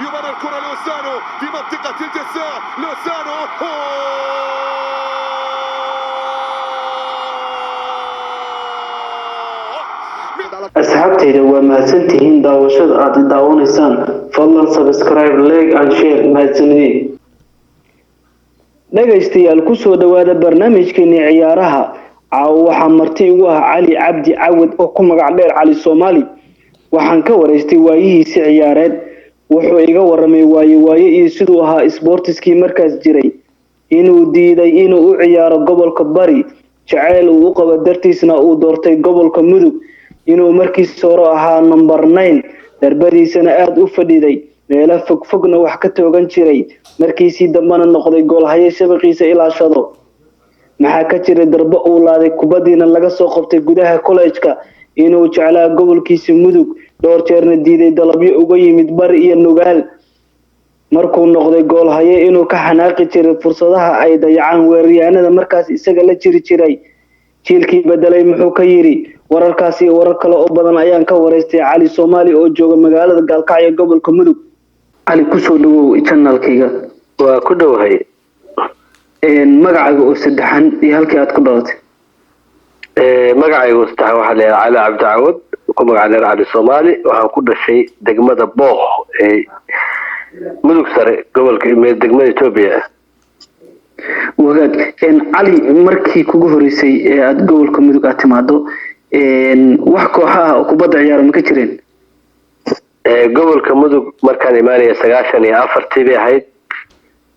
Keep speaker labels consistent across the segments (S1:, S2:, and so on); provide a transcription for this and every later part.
S1: يمر الكرة لوسانو في منطقة الجزاء. لوسانو
S2: asxaabtayda waa mahadsantihiin daawashada aad daawanaysaan. fadlan subscribe, like and share. mahadsanidin dhagaystayaal, kusoo dhawaada barnaamijkeeni ciyaaraha. caawa waxaa marti igu ah cali cabdi cawad oo ku magac dheer cali Soomaali. waxaan ka waraystay waayihiisa ciyaareed. wuxuu iga waramay waaye iyo siduu ahaa sportiskii markaas jiray, inuu diiday inuu u ciyaaro gobolka Bari, jacayl uu u qabo dartiisna uu doortay gobolka Mudug, inuu markiis hore ahaa number 9 darbadiisana aad u fadhiday, meelo fogna wax ka toogan jiray, markiisii dambana noqday goolhaye shabaqiisa ilaashado. maxaa ka jiray darbo uu laaday kubadiina laga soo qabtay gudaha college-ka, inuu jeclaa gobolkiisa Mudug, dhowr jeerna diiday dalabyo uga yimid Bari iyo Nugaal. markuu noqday goolhaye inuu ka xanaaqi jiray fursadaha ay dayacaan weeraryahanada markaas isaga la jiri jiray. jiilkii bedelay muxuu ka yiri? wararkaas iyo warar kale oo badan ayaan ka waraystay cali Soomaali oo jooga magaalada Gaalkacyo gobolka Mudug. cali, kusoo dhawow channelkayga.
S3: waa ku dhawahay.
S2: magacaaga oo saddexan iyo halkii aad ku dhalatay?
S3: magacaygu saddexan waxaa la yidhaha cali cabdi cawad, ku magac dheer cali Soomaali. waxaan ku dhashay degmada Booq ee Mudug sare, gobolka degmada Itoobiya.
S2: wagaag cali, markii kugu horeysay ee aad gobolka Mudug aad timaado, wax kooxaha oo kubadda ciyaaro ma ka jireen?
S3: gobolka Mudug markaan imaanaya 94 bay ahayd.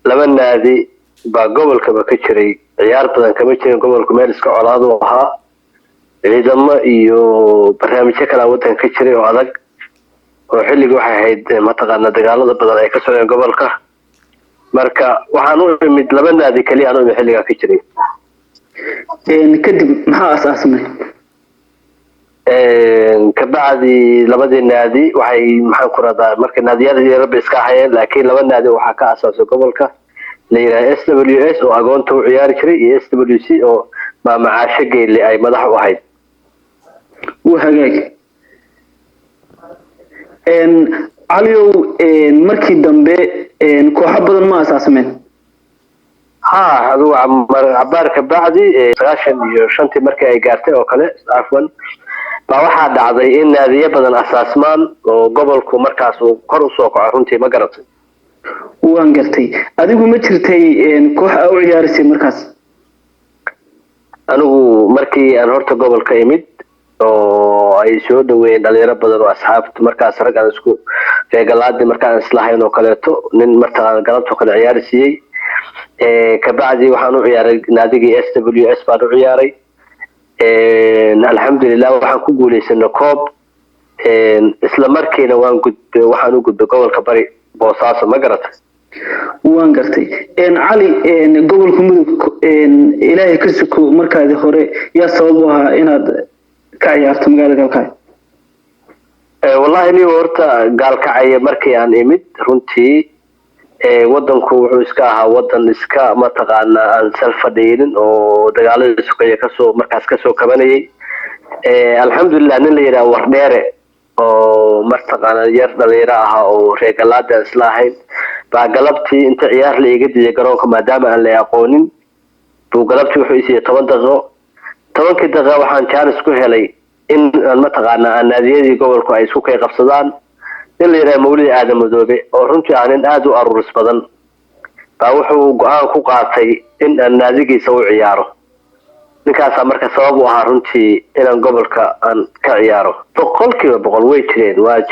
S3: laba naadi baa gobolkaba ka jiray, ciyaar badan kama jirin. gobolku meel iska colaad u ahaa, ciidamo iyo barnaamijyo kala wadan ka jiray oo adag, oo xilliga waxay ahayd mataqaana dagaalada badan ay ka socdeen gobolka. marka waxaan u imid laba naadi kaliya aan u imid xilliga ka jiray.
S2: kadib maxaa asaasmay?
S3: kabacdi labadii naadi waxay maxaan ku radaa markay naadiyada Yurub iska hayeen, laakiin laba naadi waxaa ka asaasay gobolka la yiraahdo SWS oo agoonta u ciyaari jiray, iyo SWC oo maamacaasho geelle ay madax u ahayd.
S2: hagaag caliyow, markii dambe kooxo badan ma asaasmeen?
S3: aduu cabaar kabacdi 95 markii ay gaartay oo kale afwan baa waxaa dhacday in naadiyo badan asaasmaan oo gobolku markaas uu kor u soo kaco. runtii ma garatay?
S2: waan gartay. adigu ma jirtay koox aad u ciyaarisay markaas?
S3: anigu markii aan horta gobolka imid oo ay soo dhaweeyeen dhalinyaro badan oo asxaabta markaas rag aan isku reegalaadi markaan islahayn oo kaleeto, nin markaa galabta kale ciyaarsiiyay. kabacdi waxaan u ciyaaray naadigii SWS baan u ciyaaray. alxamdulillah waxaan ku guuleysanay koob. isla markiina waxaan u gudbay gobolka Bari, Boosaaso. ma garatay?
S2: waan gartay. cali, gobolka Mudug ilaahay ka suko markaadi hore yaa sabab u ahaa inaad ka ciyaarto magaalada Gaalkacyo?
S3: wallahi ni horta Gaalkacyo markii aan imid runtii wadanku wuxuu iska ahaa wadan iska mataqaana aan salfadheynin oo dagaalada suuqyada kasoo kabanayay. alxamdulillah nin la yiraahdo Wardheere oo martaqaana yar dhalinyaro ah oo reegalaada islaahayn baa galabtii inta ciyaar la iga diiday garoonka maadaama aan la aqoonin. buu galabtii wuxuu isii 10 daqiiqo. 10 daqiiqo waxaan chance ku helay in mataqaana naadiyadii gobolku ay isku kay qabsadaan. nin la yiraahdo Mawlid Aadan Madoobe oo runtii aan aad u aruuris badan baa wuxuu go'aan ku qaatay in aan naadigiisa u ciyaaro. ninkaas marka sabab u ahaa runtii inaan gobolka aan ka ciyaaro. boqolkiiba boqol way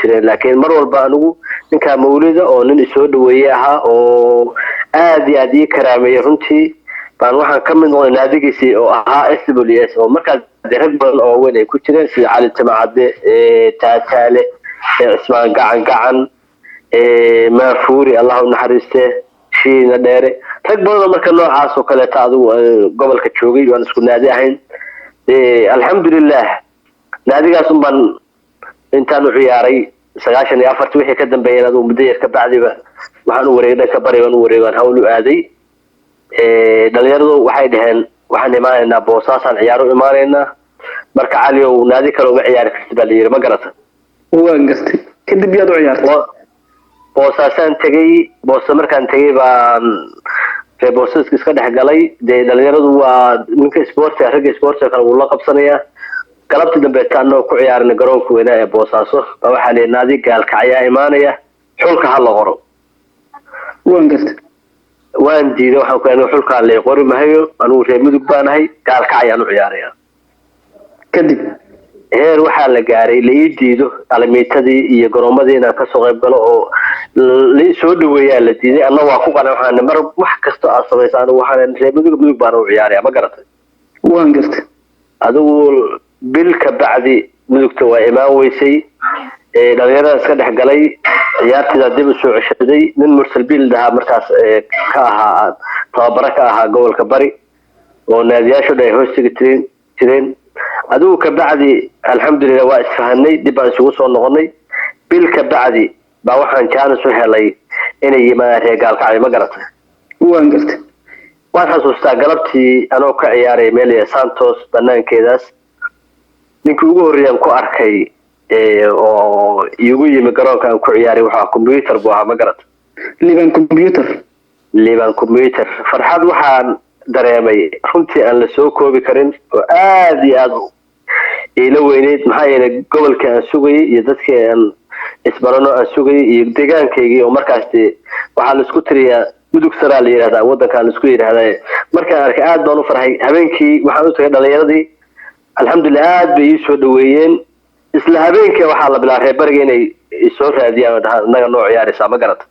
S3: jireen laakiin mar walba anigu ninka Mawlida oo nin soo dhaweeyay ahaa oo aad iyo aad ii karaameeyay runtii baan waxaan ka mid noqday naadigiisii oo ahaa SWS oo markaas rag badan oo weyn ay ku jireen sida Cali Timacade, Taataale, Ismaan Gacan, Maafuuri Allah u naxariiste, Shiina Dheere, rag badan marka noocaas oo kale adigu gobolka joogay waan isku naadi ahayn. alxamdulillah naadigaas baan intaan u ciyaaray 94 wixii ka dambeeyay adigu muddo yar ka bacdiba waxaan u wareegay ka Bari, waan u wareegaan hawl u aaday. dhalinyaradu waxay dhaheen waxaan imaanaynaa Boosaasan ciyaar u imaanaynaa. marka cali oo naadi kale uga ciyaari kartid baa la yiri. ma garata?
S2: waan gartay. kadib yaad u ciyaartay?
S3: boosaasan tagay boosa markaan tagay baan boosaska iska dhex galay dee dhalinyaradu waa ninka sportka ragga sportka kale wuu la qabsanayaa galabtii dambe taanoo ku ciyaarnay garoonka weynaa ee boosaaso waxaa leeyahay naadi gaalkacyaa imaanaya xulka ha la qoro waan diiday waxaan ku leeyahay xulka la qori mahayo anigu reer mudug baan ahay gaalkacyaan u ciyaaraya
S2: kadib
S3: heer waxaa la gaaray la ii diido alamiitadii iyo garoomadii inaan kasoo qayb galo oo la soo dhaweeyaa la diiday anna waa ku qanay waxaan mar wax kasta aad samaysa anigu waxaan reer mudug baan u ciyaaraya ma garatay
S2: waan gartay
S3: adigu bil ka bacdi mudugta waa imaan weysay dhalinyarada iska dhex galay ciyaartida dib u soo ceshaday nin mursal bil dhaha markaas ka ahaa tababara ka ahaa gobolka bari oo naadiyaashu ay hoostiga tireen adigu ka bacdi alxamdulillah waa isfahanay dib baan isugu soo noqonay bil ka bacdi baa waxaan jaanis u helay inay yimaadaan reer gaalkacyo ma garatay
S2: waan gartay
S3: waan xasuustaa galabtii anoo ka ciyaaray meel Santos banaankeedaas ninkii ugu horreeyay ku arkay oo igu yimi garoonka aan ku ciyaaray waxa computer buu ahaa ma garatay liban computer farxad waxaan dareemay runtii aan la soo koobi karin oo aad iyo aad ila weyneed maxaa yeelay gobolka aan sugayay iyo dadkii aan isbarano aan sugayay iyo deegaankaygii oo markaas waxaa la isku tiriyaa mudug saraa la yiraahdaa wadanka la isku yiraahdaa markaan arkay aad baan u farxay habeenkii waxaan u tagay dhalinyaradii alxamdulillah aad bay ii soo dhaweeyeen isla habeenkii waxaa la bilaabay bariga inay soo raadiyaan naga noo ciyaaraysa ma garata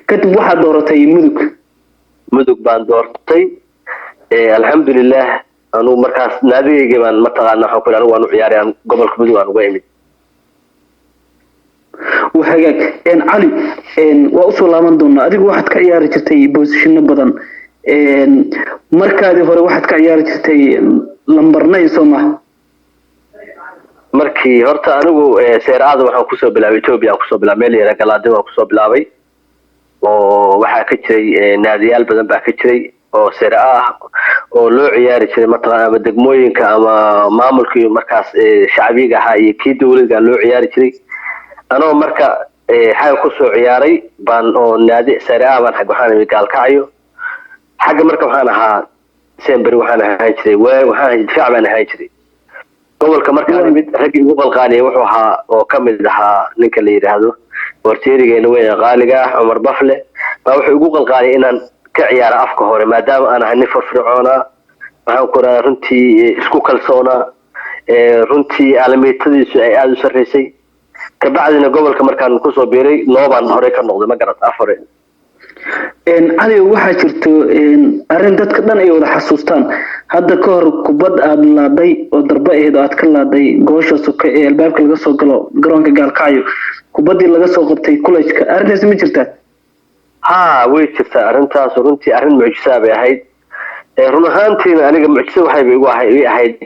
S2: kadib waxaad dooratay
S3: mudug baan doortay alxamdulillah anu markaas naadigayga baan mataqaana waxaan ku anigu waan u ciyaarayaan gobolka mudug aan uga imid
S2: وحاجة إن علي وأصل من دون أديك واحد كعيار جتي بوزيشن بدن مركز هو واحد كعيار جتي لمبرناي سوما
S3: markii horta anigu seeraada waxaan ku soo bilaabay Ethiopia ku soo bilaabay meel yar galaadin waan ku soo bilaabay oo waxa ka jiray naadiyaal badan baa ka jiray oo seeraah oo loo ciyaari jiray mataqaana degmooyinka ama maamulkii markaas shacbiga ahaa iyo kii dawladda loo ciyaari jiray anoo marka xaq ku soo ciyaaray baan oo naadi seeraah baan xaq waxaan gaalkacyo xagga marka waxaan ahaa Semberi waxaan ahaan jiray waxaan difaac baan ahaan jiray gobolka markaan mid rag ugu qalqaanay wuxuu ahaa oo kamid ahaa ninka la yiraahdo warteerigeena weyn qaaliga Umar Bafle baa wuxuu ugu qalqaanay inaan ka ciyaaro afka hore maadaama aan ahay firfircoona waxaan ku raadin runtii isku kalsoona runtii almeetadiisu ay aad u sareysay ka bacdina gobolka markaan ku soo biiray noobaan hore ka noqday ma garad afare
S2: علي waxaa jirto arin dadka dhan ay wada xasuustaan hadda ka hor kubad aad laaday oo darba ahayd aad ka laaday goosha suka ee albaabka laga soo galo garoonka gaalkacyo kubadii laga soo qabtay college-ka arintaas ma jirtaa
S3: way jirtaa arintaas runtii arin mucjiso bay ahayd run ahaantiina aniga mucjiso waxay igu ahayd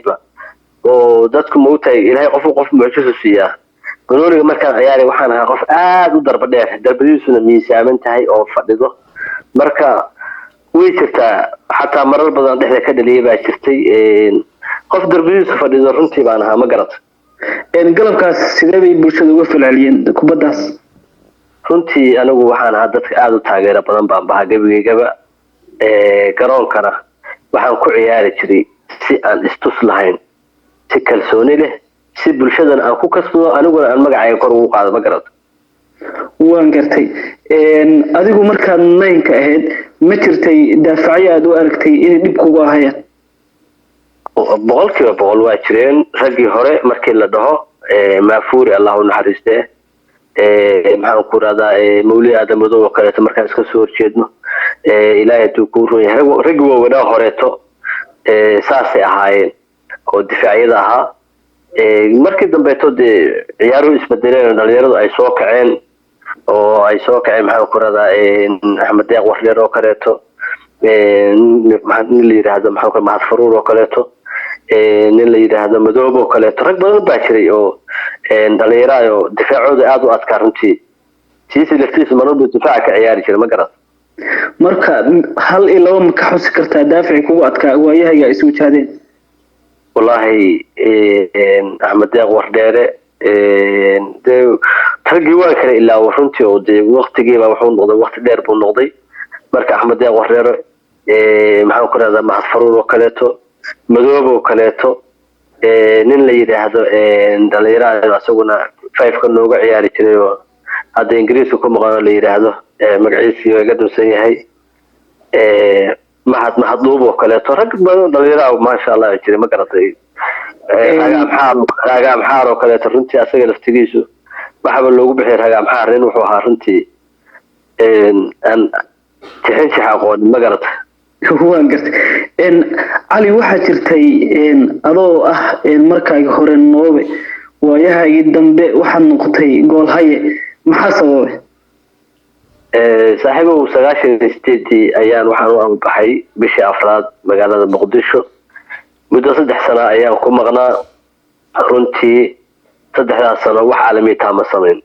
S3: oo dadku ma u tahay ilaahay qof mucjiso siiyaa golooliga markaan ciyaaray waxaan ahaa qof aad u darba dheer darbadiisuna miisaaman tahay oo fadhido marka way jirtaa xataa marar badan dhexda ka dhaliyay baa jirtay qof darbadiisu fadhido runtii baan ahaa ma garata
S2: galabkaas sidee bay bulshada uga falceliyeen kubadaas
S3: runtii anigu waxaan ahaa dadka aad u taageero badan baan bahaa gabigaygaba garoonkana waxaan ku ciyaari jiray si aan istus lahayn si kalsooni leh si bulshadana aan ku kasbado aniguna aan magacayga kor ugu qaado ma garato
S2: waan gartay adigu markaad naynka ahayd ma jirtay daafacyo aad u aragtay inay dhib kugu ahayaan
S3: boqolkiiba boqol waa jireen raggii hore markii la dhaho maafuuri allahu naxariiste maxaan ku radaa mawli aadamadow oo kaleeto markaan iska soo horjeedno ilaahay tuu ku run yahay raggii waaweynaa horeeto saasay ahaayeen oo difaacyada ahaa markii dambeeto dee ciyaaruhu isbedeleen dhalinyaradu ay soo kaceen maxaan ku radaa Axmed Deeq Warleer oo kaleeto nin la yiraahdo maxaan ku mahad faruur oo kaleeto nin la yiraahdo madoob oo kaleeto rag badan baa jiray oo dhalinyaro difaacooda aad u adkaa runtii siisi laftiisa maradu difaaca ka ciyaari jiray ma garan
S2: marka hal iyo laba ma ka xusi kartaa daafici kugu adkaa waayahaga isu wajahdeen
S3: والله أحمد داغ ورديرة raggii waa kale ilaa runtii oo dee waqtigiiba wuxuu noqday waqti dheer buu noqday marka Axmed Deeq Wareero maxaan ku raaddaa Mahad Faruur oo kaleeto Madoobe oo kaleeto nin la yiraahdo dhalinyarada asaguna 5 ka nooga ciyaari jiray oo hadda Ingiriiska ku maqan la yiraahdo magaciisa iga dunsan yahay mahad duub oo kaleeto rag badan dhalinyarada ma sha Allah jiray ma garatay ragaam xaar oo kaleeto runtii asaga laftigiisu waxba loogu bixiyay ragaam xaar in wuxuu ahaa runtii aan tixinti aqoon ma garatay
S2: waan gartay cali waxaa jirtay adoo ah markaagi hore noobe waayahaagii dambe waxaad noqotay gool haye maxaa sababay
S3: saaxiibow 98 ayaan waxaan u ambaxay bishii afraad magaalada Muqdisho muddo 3 sano ayaan ku maqnaa runtii 3 sano wax caalami taama sameyn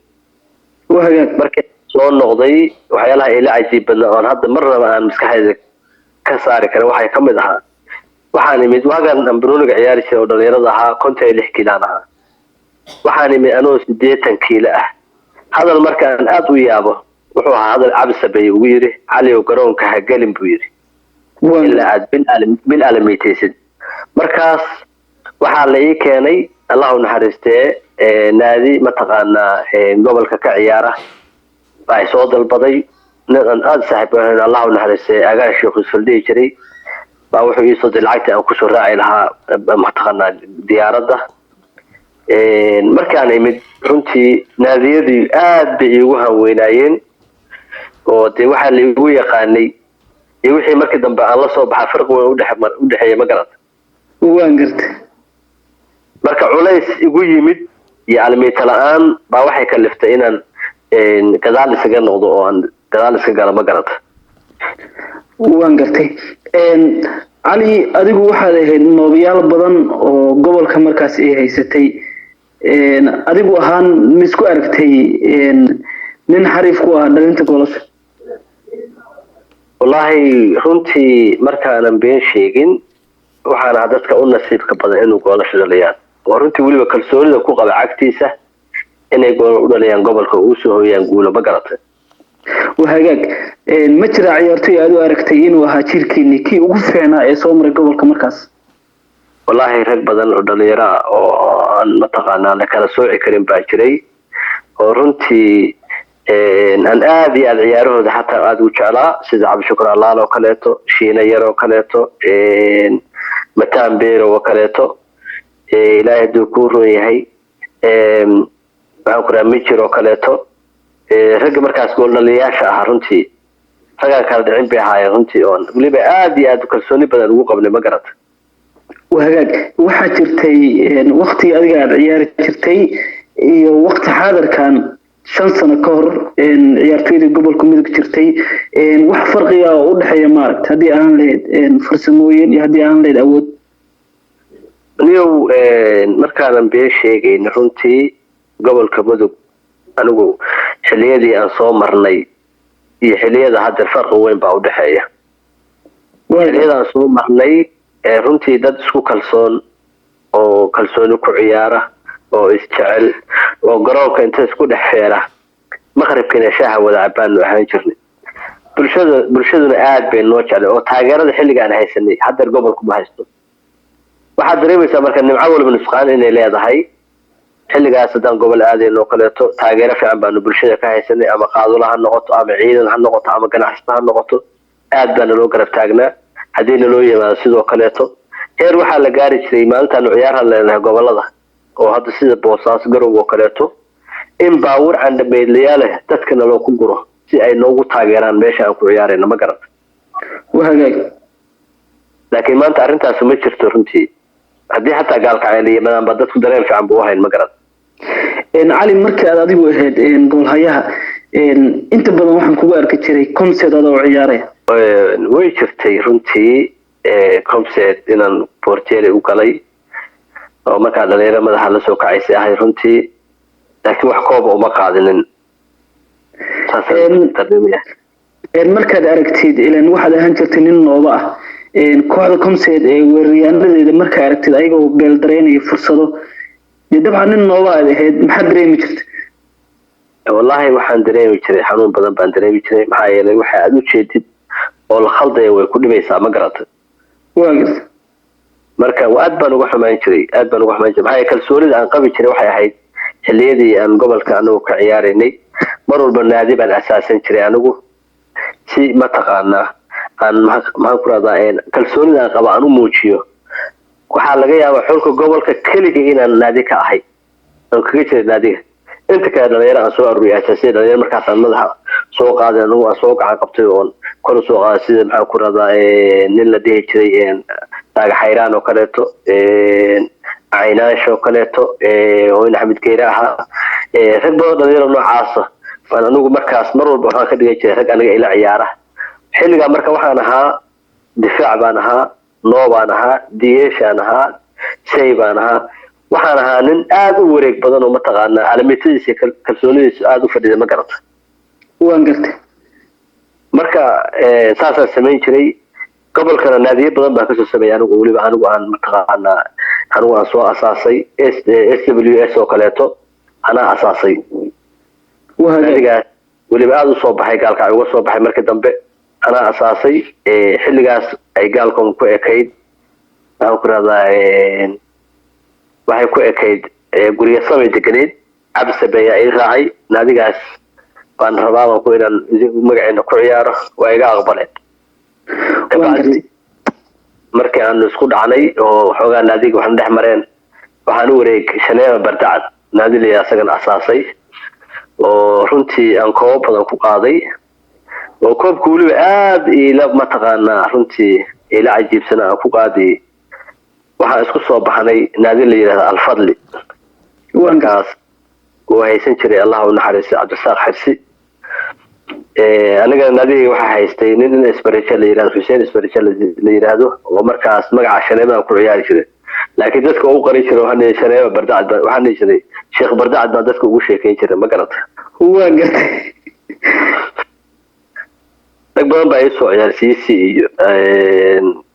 S3: markii soo noqday waxyaalaha ila cajiib badan oo hadda marnaba aan maskaxayda ka saari kara waxay kamid ahaa waxaan imid waagan ambrooniga ciyaari jiray oo dhalinyarada ahaa 56 kiilaan ahaa waxaan imid anoo 80 kiilo ah hadal markaan aad u yaabo wuxuu ahaa hadal cabsabay ugu yiri cali oo garoonka ha galin buu yiri ila aad bil alamitaysid markaas waxaa la ii keenay Allahu naxariistee naadi mataqaana gobolka ka ciyaara ay soo dalbaday nidan aad saaxiib ah Allahu naxariistee agaa sheekhu Faldii jiray baa wuxuu ii soo dilacay aan ku soo raacay lahaa mataqaana diyaaradda markaan imid runtii naadiyadii aad bay igu hanweynaayeen oo de waxa la igu yaqaanay iyo wixii markii dambe aan la soo baxay farq weyn u dhaxeeyay ma garad
S2: waan gartay
S3: marka culays igu yimid iyo almeeta la'aan baa waxay ka liftay inaan gadaal isaga noqdo oo aan gadaal iska galo ma garad
S2: waan gartay cali adigu waxaad ahayd noobiyaal badan oo gobolka markaas ay haysatay adigu ahaan misku aragtay nin xariif ku ah dhalinta gobolka
S3: wallahi runtii markaan been sheegin waxaana dadka u nasiibka badan inuu goolasho dhaliyaan oo runtii waliba kalsoonida ku qaba cagtiisa inay gool u dhaliyaan gobolka uu soo hooyaan guulo ma garatay
S2: وهاجاك ما جرى عيارتي أدو أركتين وهاجيركيني كي وقفنا صومر قبل كمركز
S3: والله رج بدن عدليرا أو نتقنا لكلا سوء كريم باكري ورنتي أن آدي العياره ده حتى أدو شعلا سيد عبد شكر الله لو كليته شينا يرو كليته متان بيرو وكليته لا يدو كورو يهي بأكرا ميشرو كليته rag markaas gool dhaliyaasha ah runtii raga kala dhicin bay ahaayeen runtii oo waliba aad iyo aad kalsooni badan ugu qabnay ma garata
S2: wahagaag waxa jirtay waqti adiga aad ciyaari jirtay iyo waqti xaadirkan 5 sano ka hor ciyaartoyda gobolka midug jirtay wax farqiga u dhaxeeya maaragtay hadii aan leeyahay farsamooyin iyo hadii aan leeyahay awood
S3: niyow markaan been sheegay runtii gobolka midug anigu xiliyadii aan soo marnay iyo xiliyada hadda farq weyn baa u dhaxeeya xiliyada aan soo marnay runtii dad isku kalsoon oo kalsooni ku ciyaara oo isjecel oo garoonka inta isku dhaxeera maqribkina shaaha wada cabaan ahaan jirnay bulshaduna aad bay noo jecel oo taageerada xilliga aan haysanay hadda gobolku ma haysto waxa dareemaysaa marka nimco walba nusqaan inay leedahay xilligaas hadaan gobol aadayno kaleeto taageero fiican baanu bulshada ka haysanay ama qaadula ha noqoto ama ciidan ha noqoto ama ganacsato ha noqoto aad baan loo garab taagnaa hadii loo yimaado sidoo kaleeto heer waxa la gaari jiray maalintan ciyaaraha leenahay gobolada oo hadda sida Boosaaso Garowe oo kaleeto in baawur aan dhameeyay dadkana loo ku guro si ay noogu taageeraan meesha aan ku ciyaarayna ma garad
S2: wahagaag
S3: laakiin maanta arintaas ma jirto runtii hadii hatta gaalka cayliye madaan ba dadku dareen fiican buu hayn ma garad
S2: cali markii aad adigu ahayd goolhayaha inta badan waxaan kugu arki jiray concert oo ciyaaray
S3: way jirtay runtii concert inaan portiere u galay oo markaa dhalinyaro madaxa la soo kacaysay ahay runtii laakiin wax koob uma qaadinin
S2: markaad aragtid ilaan waxaad ahaan jirtay nin nooba ah kooxda concert weeraryaanadeeda markaa aragtid ayagoo beel dareenaya fursado dabcan nin nooba aad ahayd maxaad dareemi jirtay
S3: wallahi waxaan dareemi jiray xanuun badan baan dareemi jiray maxaa yeelay waxa aad u jeedid oo la khaldaya way ku dhibaysaa ma garata
S2: waa gartay
S3: marka aad baan uga xumaan jiray maxaa yeelay kalsoonida aan qabi jiray waxay ahayd xilliyadii aan gobolka anagu ka ciyaaraynay mar walba naadi baan asaasan jiray anigu si mataqaanaa aan maxaan ku radaa kalsoonida aan qaba aan u muujiyo waxaa laga yaabaa xulka gobolka keliga inaan naadi ka ahay aan kaga jiray naadiga inta kale dhalinyaro aan soo aruuriyay asaasiya dhalinyaro markaasaan madaxa soo qaaday anigu aan soo gacan qabtay oon kor u soo qaaday sida maxaan ku radaa nin la dhihi jiray taaga xayraan oo kaleeto caynaash oo kaleeto oo in axmed geere ahaa rag badan dhalinyaro noocaasa baan anigu markaas mar walba waxaan ka dhigan jiray rag aniga ila ciyaara xilligaa marka waxaan ahaa difaac baan ahaa noo baan ahaa diyeeshaan ahaa shay baan ahaa waxaan ahaa nin aad u wareeg badan oo mataqaanaa calamitadiisa kalsoonidiisa aad u fadhida ma garata
S2: waan gartay
S3: marka saasaan samayn jiray gobolkana naadiyo badan baan kasoo sameeyay anigu aan mataqaanaa anigu aan soo asaasay SWS oo kaleeto anaa asaasay naadigaas weliba aad u soo baxay gaalka ay uga soo baxay markii dambe anaa asaasay xilligaas ay gaalkom ku ekayd waxaan ku radaa waxay ku ekayd guryo samay deganeed cabsabeeya ay raacay naadigaas baan rabaa baan ku inaan magaceena ku ciyaaro waa iga aqbaleen markii aan isku dhacnay oo xoogaa naadiga waxaan dhex mareen waxaan u wareeg shaneema bardacad naadi la asagana asaasay oo runtii aan koobo badan ku qaaday oo koobka weliba aad ila mataqaanaa runtii ila cajiibsana aan ku qaaday waxaan isku soo baxnay naadi la yidhaahdo alfadli markaas uu haysan jiray allah u naxariistay cabdisaaq xirsi anigana naadiga waxaa haystay nin isbaraja la yidhahdo xuseen isbaraja la yidhaahdo oo markaas magaca shaneemaan ku ciyaari jiray laakiin dadka u qarin jiray waxaan shaneema bardacad waxaan dhihi jiray sheekh bardacad baan dadka ugu sheekayn jiray ma garata
S2: waa gartay
S3: rag badan baa ii soo ciyaar siisi iyo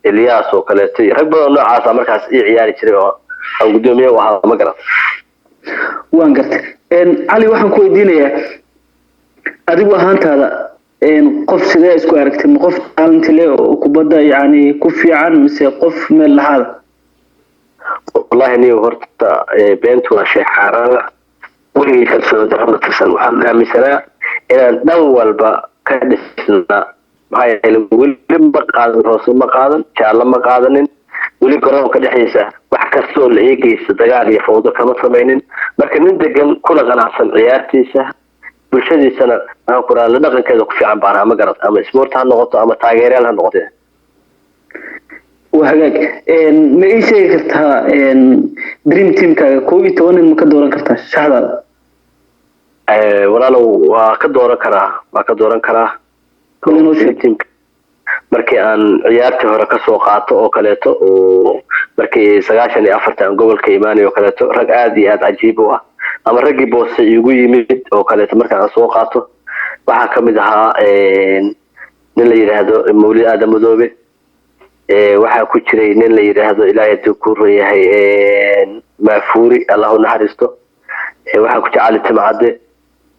S3: Elias oo kaleeto rag badan noocaas markaas ii ciyaari jiray oo aan gudoomiye u ahaa ma garata
S2: waan gartay cali waxaan ku weydiinayaa adigu ahaantaada qof sidee isku aragtay ma qof talent leh oo kubadda yani ku fiican mise qof meel lahaada
S3: wallahi niyo horta beentu waa shay xaaraan wixii kalsoon darro tirsan waxaan aaminsanaa inaan dhan walba ka dhisnaa maxaa yeelay weli ma qaadan hoose ma qaadan jaallo ma qaadanin weli garoonka dhexdiisa wax kastoo la eegaysa dagaal iyo fawdo kama samaynin marka nin degan kuna qanacsan ciyaartiisa bulshadiisana aan ku raali dhaqankeeda ku fiican baan ma garad ama sport ha noqoto ama taageerayaal ha noqoto
S2: وهاجاك ما إيش كرتها دريم تيم كوي تونا ما كدوران كرتها شهادة
S3: ولا لو كدوران كراه دريم تيم markii aan ciyaartii hore ka soo qaato oo kaleeto oo markii 94 aan gobolka iimaaniyo kaleeto rag aad iyo aad cajiib ah ama ragii boos igu yimid oo kaleeto markaan aan soo qaato waxa kamid ahaa nin la yiraahdo Mawlid Aadam Madoobe waxa ku jiray nin la yiraahdo Ilaahay ku reeyahay Maafuuri Allahu naxariisto waxa ku jiray Timcade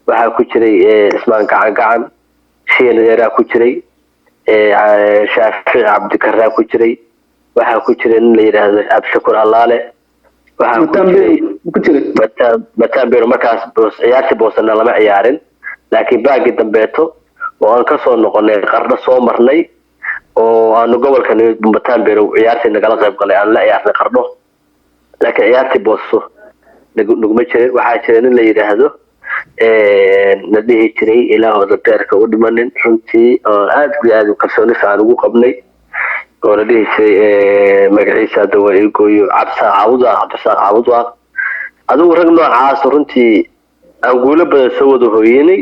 S3: waxa ku jiray Ismaan Gacan Sheena Yara ku jiray Shaafici Cabdikaraam ku jiray waxa ku jiray nin la yiraahdo Abshakur Allaale waxa ku jiray Batambeero markaas ciyaartii boosana lama ciyaarin laakiin baagi dambeeto oo aan ka soo noqonay qarda soo marnay oo aan gobolka Batambeero ciyaartii nagala qayb galay aan la ciyaarnay qardo laakiin ciyaartii booso naguma jiray waxa jiray nin la yiraahdo nadhihi jiray ilaahooda beerka u dhimanin runtii oo aad u kalsooni fiican ugu qabnay oo nadhihi jiray magaciisa dawa ilgooyo Cabdisaaq Caawudwa adigu rag noocaas runtii aan guulo badan soo wada hooyinay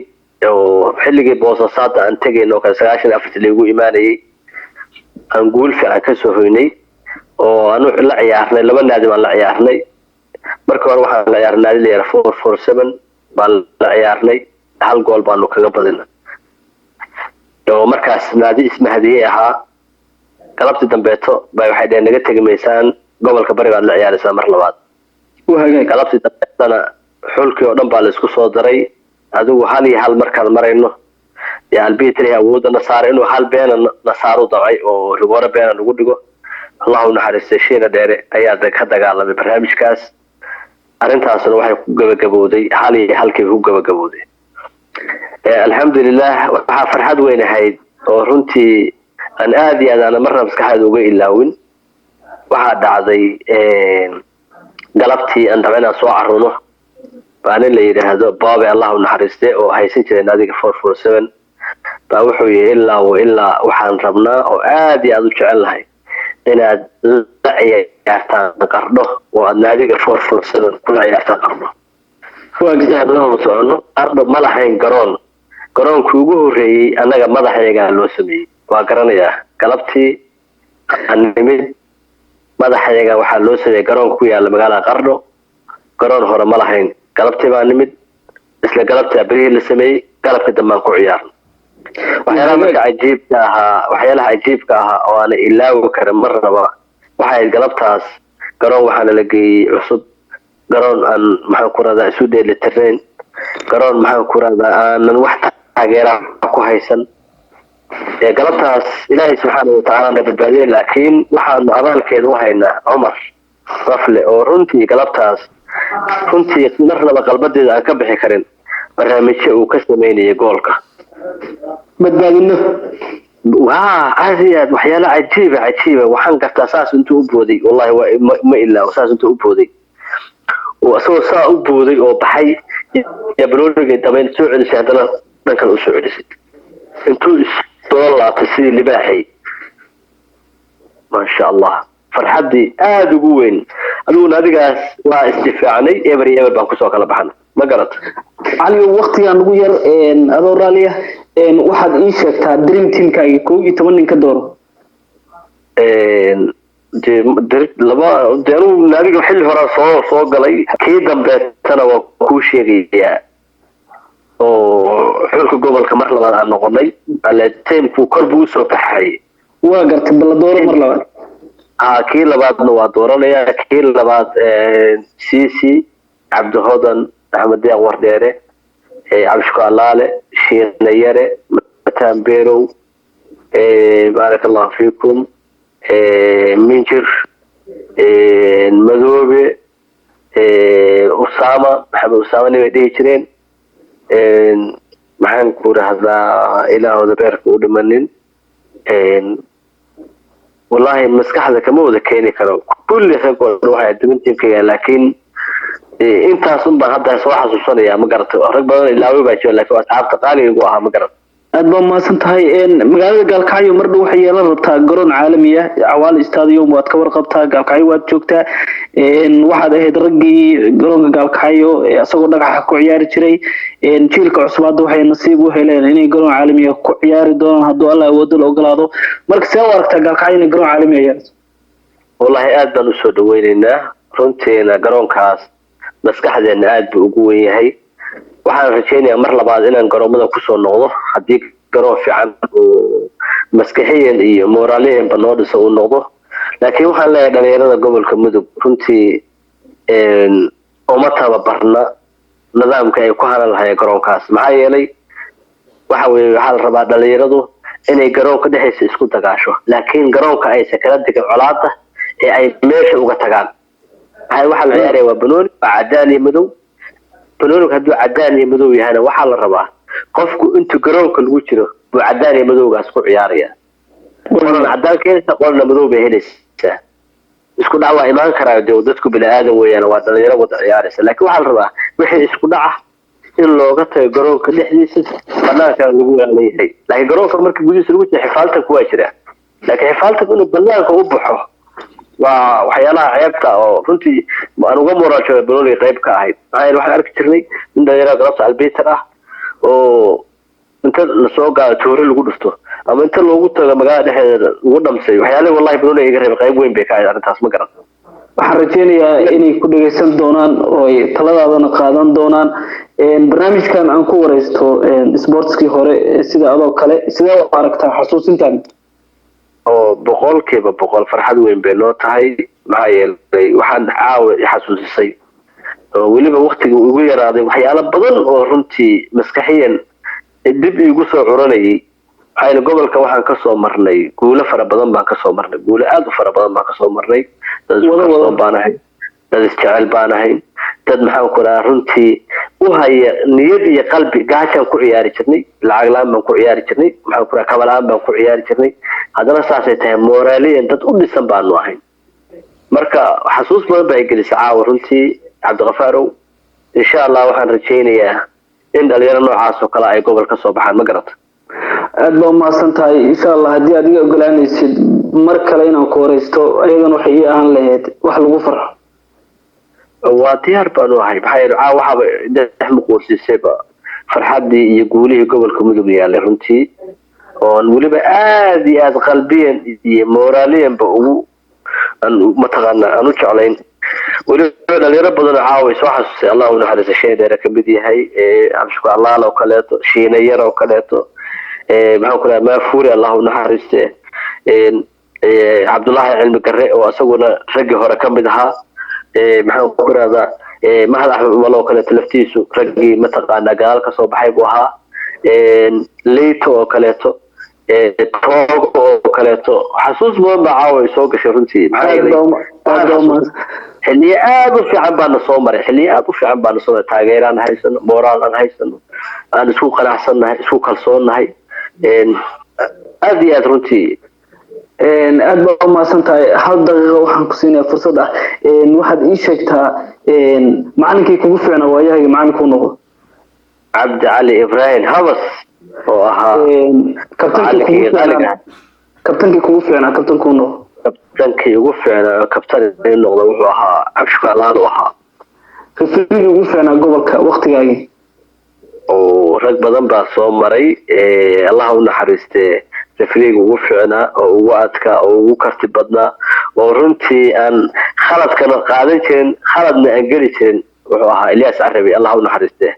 S3: oo xilligii boosasaada aan tagayno ka 94 lagu iimaanayay aan guul fiican ka soo hooynay oo aanu la ciyaarnay laba naadi baan la ciyaarnay marka hore waxaan la ciyaarnay naadi la 447 baan la ciyaarnay hal gool baanu kaga badinay oo markaas naadi ismahadiyay ahaa galabtii dambeeto bay waxay dheen naga tagameysaan gobolka bariga la ciyaaraysa mar labaad galabtii dambeetana xulkii oo dhan baa la isku soo daray adigu hal iyo hal markaan marayno ee albitri awoodda nasaar inuu hal beena nasaaru dacay oo rigoore beena lagu dhigo allahu naxariistay sheena dheere ayaa ka dagaalamay barnaamijkaas arrintaasna waxay ku gabagabowday hal iyo halkii ku gabagabowday alxamdulilah waxaa farxad weyn ahayd oo runtii aan aad iyo aad aan marna maskaxda uga ilaawin waxaa dhacday galabtii aan rabay inaan soo caruno baa nin la yidhaahdo baabe allahu naxariiste oo haysan jiray naadiga 447 baa wuxuu yihi ilaa waxaan rabnaa oo aad iyo aad u jecel lahay inaad la ciyaartaan qardho oo aad naadiga 447 kula ciyaartaan qardho waagisaadoo socono qardho ma lahayn garoonkii ugu horreeyey annaga madaxayga loo sameeyey waa garanayaa galabtii aan nimid madaxayga waxaa loo sameeyey garoonka ku yaala magaalada qardho garoon hore ma lahayn galabtii baa nimid isla galabtii abrihii la sameeyey galabkii dambaan ku ciyaarno waxyaalaha cajiibka ahaa oo aan ilaawi karin mar raba waxay galabtaas garoon waxaana la geeyey cusub garoon aan maxaan ku radaa isu dheelitirnayn garoon maxaan ku radaa aanan wax taageera ku haysan galabtaas ilaahay subxaanahu watacaala na badbaadiyey laakiin waxaanu abaalkeeda u haynaa cumar rafle oo runtii galabtaas runtii marnaba qalbadeeda aan ka bixi karin barnaamijyo uu ka sameynayay goolka
S2: badbaadino
S3: aad iyo aad waxyaala cajiiba waxaan gartaa saas intuu u booday wallahi ma ilaa saas intuu u booday oo asagoo saa u booday oo baxay ya balooliga dabayn soo celisay haddana dhankan u soo celisay intuu soo laabtay sidii libaaxay maasha allah farxaddii aada ugu weyn adiguna adigaas waa isdifaacnay eber baan kusoo kala baxnay ma garata
S2: cali waqtigan ugu yar adoo raaliya waxaad ii sheegtaa dream teamkaaga 11 nin ka dooro
S3: naadiga xilli hore soo galay kii dambeetana waa kuu sheegayaa oo xulka gobolka mar labaad aan noqonay teamku kor buu usoo baxay
S2: waa gartay balla dooro mar labaad
S3: kii labaadna waa dooranayaa kii labaad cici cabdihodan axmed deeq wardheere cabdishuko allaale shiina yare mataan beerow baaraka allahu fiikum minjir madoobe usama maxamed usama nibay dhihi jireen maxaan ku rahdaa ilaahooda beerka u dhimanin wallahi maskaxda kama wada keeni karo kulli ragooda waxay adduuntiinka laakiin intaas un baan hadda soo xasuusanaya ma garata rag badan ilaawi baa jira laakiin asxaabta qaaliga ugu ahaa ma garata
S2: aad baa mahadsan tahay magaalada gaalkacyo mar dhow waxay yeelan rabtaa garoon caalami ah cawaal stadium waad ka warqabtaa gaalkacyo waad joogtaa waxaad ahayd raggii garoonka gaalkacyo isagoo dhagaxa ku ciyaari jiray jiilka cusub waxay nasiib u heleen inay garoon caalami ah ku ciyaari doonaan hadduu alla awoodo la ogolaado marka see u aragtaa gaalkacyo inay garoon caalami ah yeelato
S3: wallahi aad baan usoo dhaweynaynaa runtiina garoonkaas maskaxdeena aad buu ugu weyn yahay waxaan rajaynayaa mar labaad inaan garoomada kusoo noqdo haddii garoon fiican oo maskaxiyan iyo moraaliyanba noo dhiso uu noqdo laakiin waxaan leeyahay dhalinyarada gobolka mudug runtii uma tababarna nidaamka ay ku hanan lahayen garoonkaas maxaa yeelay waxa weye waxaa la rabaa dhalinyaradu inay garoonka dhexdiisa isku dagaasho laakiin garoonka aysan kala digin colaada ee ay meesha uga tagaan waxaa la ciyaaraya waa banooni waa cadaan iyo madow banooniga hadduu cadaan iyo madow yahana waxaa la rabaa qofku intuu garoonka lagu jiro buu cadaan iyo madowgaas ku ciyaaraya qolan cadaan keenaysa qolna madow bay helaysaa isku dhac waa imaan karaa dee dadku bini aadan weeyaan waa dhalinyaro wada ciyaaraysa laakiin waxaa la rabaa wixii isku dhaca in looga tago garoonka dhexdiisa banaanka lagu leeyahay laakiin garoonka marka gudihiisa lagu jiro xifaaltanku waa jira laakiin xifaaltanku inuu banaanka u baxo waa waxyaalaha ceebta oo runtii aan uga muraajooday banooniga qayb ka ahayd maxaa yeele waxaan arki jirnay in dhalinyaro galabta albitar ah oo inta lasoo gaado toore lagu dhufto ama inta loogu tago magaalada dhexdeeda lagu dhamsay waxyaalaha wallahi banooniga iga reebay qayb weyn bay ka ahayd arrintaas ma garan
S2: waxaan rajaynayaa inay ku dhageysan doonaan oo ay taladaadana qaadan doonaan barnaamijkan aan ku wareysto sportskii hore sida adoo kale sidee u aragtaa xasuusintan
S3: oo boqolkiiba boqol farxad weyn bay noo tahay maxaa yeelay waxaan caawa xasuusisay oo weliba waqtiga ugu yaraaday waxyaalo badan oo runtii maskaxiyan dib igu soo curanayay waxayna gobolka waxaan ka soo marnay guulo fara badan baan ka soo marnay guulo aad u fara badan baan ka soo marnay dad isku baanahay dad isjecel baanahay dad maxaan ku raaa runtii u haya niyad iyo qalbi gaashan ku ciyaari jirnay lacag laan baan ku ciyaari jirnay maxaan ku raaa kabalaan baan ku ciyaari jirnay haddana saasay tahay moraaliyan dad u dhisan baanu ahayn marka xasuus badan baa gelisay caawa runtii cabdiqafaarow insha allah waxaan rajaynayaa in dhalinyaro noocaas oo kale ay gobol ka soo baxaan ma garata
S2: aad baa umahadsan tahay insha allah haddii adiga ogolaanaysid mar kale inaan ku wareysto ayadana waxay ii ahaan lahayd wax lagu farxo
S3: waa diyaar baanu ahay maxaa yeele waxaaba dhex muquursisayba farxaddii iyo guulihii gobolka mudug yaallay runtii oon weliba aad iyo aad qalbiyan iyo moraaliyanba ugu mataqaana aan u jeclayn weliba dhalinyaro badan oo caawa soo xasuusay allah u naxariista sheedeera ka mid yahay cabdishukur allaal oo kaleeto shiina yar oo kaleeto maxaan ku rahaa maafuuri allah u naxariiste cabdullaahi cilmi garre oo isaguna raggii hore ka mid ahaa maxaan ku rahdaa mahad axmed umalo oo kaleeto laftiisu raggii mataqaanaa gadaal ka soo baxay buu ahaa leyto oo kaleeto toog oo kaleeto xasuus badan baa caawa ay soo gashay runtii xilliyo aad u fiican baana soo maray xilliyo aad u fiican baana soo maray taageeraan haysano moraal aan haysano aan isku qanacsannahay isku kalsoonnahay aad iyo aad runtii
S2: aad baa umahadsan tahay hal daqiiqo waxaan ku siinaya fursad ah waxaad ii sheegtaa macalinkii kugu fiicnaa waayahayga macalinkuu noqdo
S3: cabdi cali ibrahim habas oo ahaa
S2: kabtankii kugu fiicnaa kabtankuu noqdo
S3: kabtankii ugu fiicnaa oo kabtan in noqdo wuxuu ahaa cabdishukur allaal u ahaa
S2: rafigii ugu fiicnaa gobolka waqtigaagii
S3: oo rag badan baa soo maray allah u naxariiste rafriga ugu fiicnaa oo ugu adkaa oo ugu karti badnaa oo runtii aan khaladkana qaadan jirin khaladna aan geli jirin wuxuu ahaa Ilyas Carabi allah u naxariiste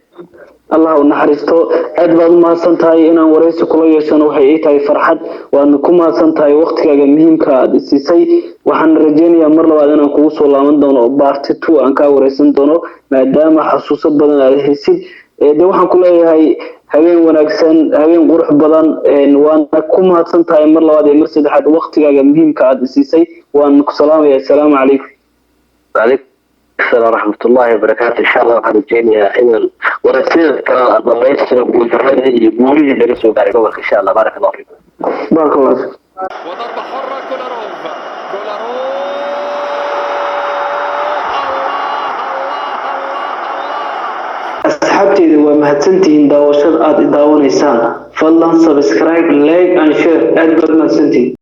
S2: الله ونحرسته أدبر ما سنتهاي إن ورئيس كل يشان وحي تاي فرحت وأن كما سنتهاي وقت كجمهم كدسيسي وحن رجيني أمر لو أنا قوس ولا من دونه بارتتو أنك ورئيسن دونه ما دام حسوس بدن على الحسيد ده وحن كل هاي هبين ونكسن هبين قرح بدن وأن كما سنتهاي أمر لو هذا مرسد حد وقت كجمهم كدسيسي وأن السلام يا السلام عليكم.
S3: عليكم السلام ورحمة الله وبركاته. إن شاء الله waxaan rajeynayaa inaan waraysiga kala dhameystiro guuldarrada iyo guulihii laga soo gaaray gobolka insha Allah. بارك الله فيكم.
S2: بارك الله فيك.
S1: وضربة حرة كولاروف
S2: أصحابتي ومهتنتين داوشد آد داونيسان فضلا سبسكرايب لايك and share أدبر مهتنتين